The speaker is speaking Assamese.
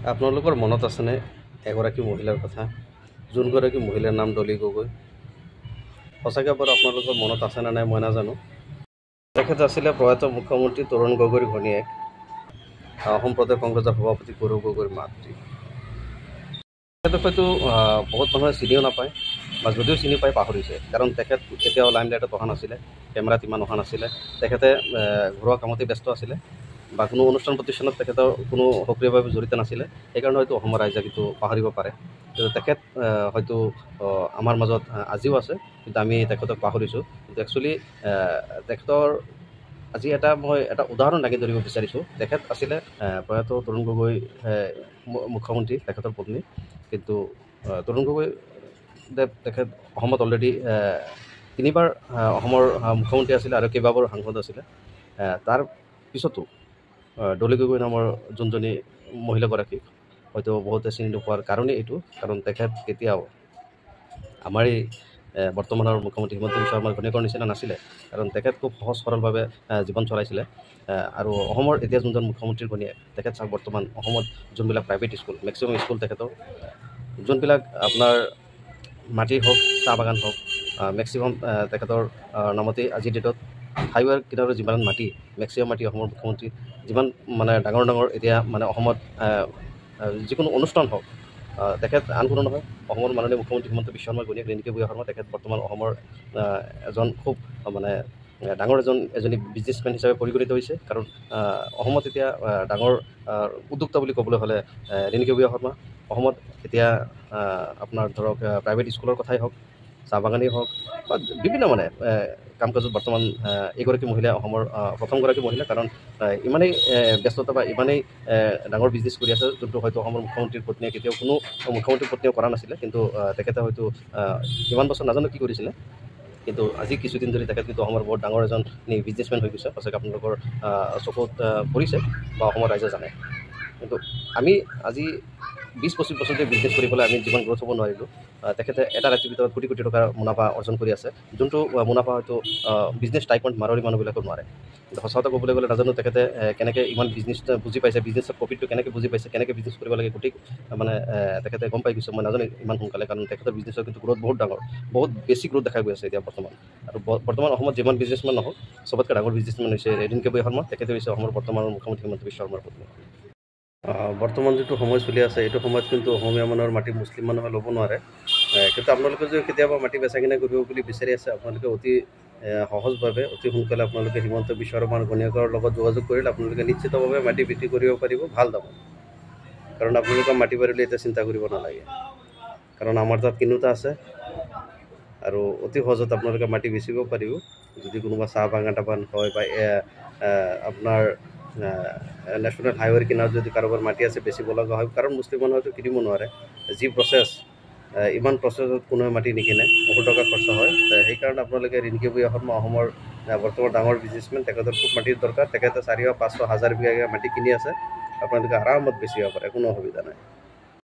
আপোনালোকৰ মনত আছেনে এগৰাকী মহিলাৰ কথা, যোনগৰাকী মহিলাৰ নাম ডলি গগৈ? সঁচাকৈ বাৰু আপোনালোকৰ মনত আছেনে নাই মই নাজানো। তেখেত আছিলে প্ৰয়াত মুখ্যমন্ত্ৰী তৰুণ গগৈৰ ঘৈণীয়েক, অসম প্ৰদেশ কংগ্ৰেছৰ সভাপতি গৌৰৱ গগৈৰ মাতৃ। তেখেতক হয়তো বহুত মানুহে চিনিও নাপায়, বা যদিও চিনি পাই পাহৰিছে, কাৰণ তেখেত কেতিয়াও লাইমলাইটত অহা নাছিলে, কেমেৰাত ইমান অহা নাছিলে। তেখেতে ঘৰুৱা কামতেই ব্যস্ত আছিলে, বা কোনো অনুষ্ঠান প্ৰতিষ্ঠানত তেখেতৰ কোনো সক্ৰিয়ভাৱে জড়িত নাছিলে। সেইকাৰণে হয়তো অসমৰ ৰাইজে কিন্তু পাহৰিব পাৰে। কিন্তু তেখেত হয়তো আমাৰ মাজত আজিও আছে, কিন্তু আমি তেখেতক পাহৰিছোঁ। কিন্তু একচুৱেলি তেখেতৰ আজি মই এটা উদাহৰণ দাঙি ধৰিব বিচাৰিছোঁ। তেখেত আছিলে প্ৰয়াত তৰুণ গগৈ মুখ্যমন্ত্ৰী, তেখেতৰ পত্নী। কিন্তু তৰুণ গগৈ তেখেত অসমত অলৰেডি 3বাৰ অসমৰ মুখ্যমন্ত্ৰী আছিলে আৰু কেইবাবাৰো সাংসদ আছিলে। তাৰ পিছতো ডলি গগৈ নামৰ যোনজনী মহিলাগৰাকীক হয়তো বহুতে চিনি নোপোৱাৰ কাৰণেই এইটো, কাৰণ তেখেত কেতিয়াও আমাৰ এই বৰ্তমানৰ মুখ্যমন্ত্ৰী হিমন্ত বিশ্ব শৰ্মাৰ ঘৈণীয়েকৰ নিচিনা নাছিলে। কাৰণ তেখেত খুব সহজ সৰলভাৱে জীৱন চলাইছিলে। আৰু অসমৰ এতিয়া যোনজন মুখ্যমন্ত্ৰীৰ ঘৈণীয়েক, তেখেত চাওক বৰ্তমান অসমত যোনবিলাক প্ৰাইভেট স্কুল, মেক্সিমাম স্কুল তেখেতৰ, যোনবিলাক আপোনাৰ মাটি হওক, চাহ বাগান হওক, মেক্সিমাম তেখেতৰ নামতেই আজিৰ ডেটত। হাইৱেৰ কিনাৰৰ যিমান মাটি, মেক্সিমাম মাটি অসমৰ মুখ্যমন্ত্ৰী। যিমান মানে ডাঙৰ ডাঙৰ এতিয়া মানে অসমত যিকোনো অনুষ্ঠান হওক, তেখেত আন কোনো নহয়, অসমৰ মাননীয় মুখ্যমন্ত্ৰী হিমন্ত বিশ্ব শৰ্মাৰ ঘৈণীয়েক ৰিণিকী বুঢ়া শৰ্মা। তেখেত বৰ্তমান অসমৰ এজন খুব মানে ডাঙৰ এজনী বিজনেছমেন হিচাপে পৰিগণিত হৈছে। কাৰণ অসমত এতিয়া ডাঙৰ উদ্যোক্তা বুলি ক'বলৈ হ'লে ৰিণিকী বুঢ়া শৰ্মা। অসমত এতিয়া আপোনাৰ ধৰক প্ৰাইভেট স্কুলৰ কথাই হওক, চাহ বাগানেই হওক, বা বিভিন্ন মানে কাম কাজত বৰ্তমান এইগৰাকী মহিলা অসমৰ প্ৰথমগৰাকী মহিলা। কাৰণ ইমানেই ব্যস্ততা বা ইমানেই ডাঙৰ বিজনেছ কৰি আছে, যোনটো হয়তো অসমৰ মুখ্যমন্ত্ৰীৰ পত্নীয়ে কেতিয়াও কোনো মুখ্যমন্ত্ৰীৰ পত্নীয়ে কৰা নাছিলে। কিন্তু তেখেতে হয়তো ইমান বছৰ নাজানো কি কৰিছিলে, কিন্তু আজি কিছুদিন ধৰি তেখেত কিন্তু অসমৰ বহুত ডাঙৰ এজন বিজনেছমেন হৈ গৈছে। সঁচাকৈ আপোনালোকৰ চকুত পৰিছে বা অসমৰ ৰাইজে জানে। কিন্তু আমি আজি 20-25 বছৰ ধৰি বিজনেছ কৰিবলৈ আমি যিমান গ্ৰ'থ হ'ব নোৱাৰিলোঁ, তেখেতে এটা ৰাতিৰ ভিতৰত কোটি কোটি টকাৰ মুনাফা অৰ্জন কৰি আছে, যোনটো মুনাফা হয়তো বিজনেছ টাইপত মাৰোৱাৰী মানুহবিলাকেও নোৱাৰে। কিন্তু সঁচা কথা ক'বলৈ গ'লে নাজানো তেখেতে কেনেকৈ ইমান বিজনেছ বুজি পাইছে, বিজনেছৰ প্ৰফিটটো কেনেকৈ বুজি পাইছে, কেনেকৈ বিজনেছ কৰিব লাগে, গোটেই মানে তেখেতে গম পাই গৈছে। মই নাজানো ইমান সোনকালে, কাৰণ তেখেতৰ বিজনেছৰ কিন্তু গ্ৰ'থ বহুত ডাঙৰ, বহুত বেছি গ্ৰ'থ দেখা গৈ আছে এতিয়া বৰ্তমান। আৰু বৰ্তমান অসমত যিমান বিজনেছমেন নহওক, চবতকৈ ডাঙৰ বিজনেছমেন হৈছে ৰিণিকী বুঢ়া শৰ্মা। তেখেতে হৈছে অসমৰ বৰ্তমানৰ মুখ্যমন্ত্ৰী হিমন্ত বিশ্ব শৰ্মাৰ পত্নী। বৰ্তমান যিটো সময় চলি আছে, এইটো সময়ত কিন্তু অসমীয়া মানুহৰ মাটি মুছলিম মানুহে ল'ব নোৱাৰে। কিন্তু আপোনালোকে যদি কেতিয়াবা মাটি বেচা কিনা কৰিব বুলি বিচাৰি আছে, আপোনালোকে অতি সহজভাৱে, অতি সোনকালে আপোনালোকে হিমন্ত বিশ্ব শৰ্মাৰ ঘৈণীয়েকৰ লগত যোগাযোগ কৰিলে আপোনালোকে নিশ্চিতভাৱে মাটি বিক্ৰী কৰিব পাৰিব ভাল দামত। কাৰণ আপোনালোকৰ মাটি বাৰীলৈ এতিয়া চিন্তা কৰিব নালাগে, কাৰণ আমাৰ তাত কিনোতা আছে। আৰু অতি সহজত আপোনালোকে মাটি বেচিব পাৰিব। যদি কোনোবা চাহ বাগান হয়, বা আপোনাৰ নেশ্যনেল হাইৱেৰ কিনাৰত যদি কাৰোবাৰ মাটি আছে বেচিব লগা হয়, কাৰণ মুছলিম মানুহেতো কিনিব নোৱাৰে। যি প্ৰচেছ, ইমান প্ৰচেছত কোনোৱে মাটি নিকিনে, বহুত টকা খৰচা হয়। সেইকাৰণে আপোনালোকে ৰিণিকী বুঢ়া শৰ্মা অসমৰ বৰ্তমান ডাঙৰ বিজনেছমেন, তেখেতৰ খুব মাটিৰ দৰকাৰ। তেখেতে 400, 500, 1000 বিঘা মাটি কিনি আছে, আপোনালোকে আৰামত বেচিব পাৰে, কোনো অসুবিধা নাই।